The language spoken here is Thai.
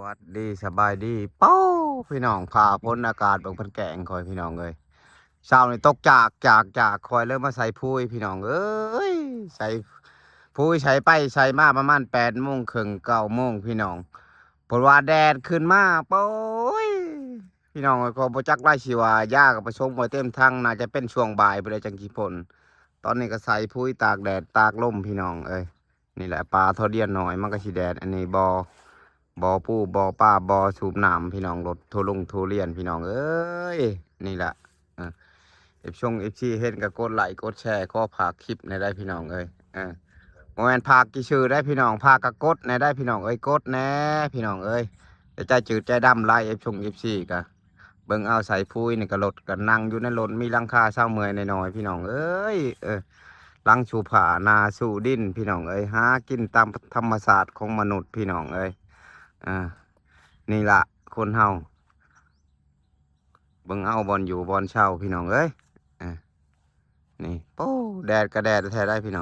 วัสดีสบายดีเป้าพี่น้องพาพ้นอากาศบางพันแกงคอยพี่น้องเลยเช้านี่ตกจากคอยเริ่มมาใส่พุ้ยพี่น้องเอ้ยใส่พุ้ยใส่ไปใส่มาประมาณ8 โมงครึ่ง9 โมงพี่น้องผลว่าแดดขึ้นมาโป้ยพี่น้องก็บ่จักไล่ชีวาหญ้ากับประชงไว้เต็มทั้งน่าจะเป็นช่วงบ่ายไปเลยจังกี่ผลตอนนี้ก็ใส่พุ้ยตากแดดตากลมพี่น้องเอ้ยนี่แหละปลาทอเดียนหน่อยมันก็สีแดดอันนี้บอปูบอป้าบอสูบน้ำพี่น้องรถโทรเลียนพี่น้องเอ้ยนี่แหละเอฟซีเห็นก็กดไลค์กดแชร์ก็พากคลิปในได้พี่น้องเอ้ยโมเมนพากกี่ชื่อได้พี่น้องพากกะกดในได้พี่น้องเอ้ยกดแน่พี่น้องเอ้ยจะใจจืดใจดำไล่เอฟซีกะเบิ่งเอาใส่พุ้ยนี่ก็รถก็นั่งอยู่ในรถมีหลังคาเศร้าเมื่อยหน่อยๆพี่น้องเอ้ยหลังชูผานาสู่ดินพี่น้องเอ้ยหากินตามธรรมศาสตร์ของมนุษย์พี่น้องเอ้ยอ่า นี่ละคนเฮาเบิ่งเอาบอลอยู่บอลเช่าพี่น้องเอ้ยอ่ะนี่โป้แดดก็แดดแท้ได้พี่น้อง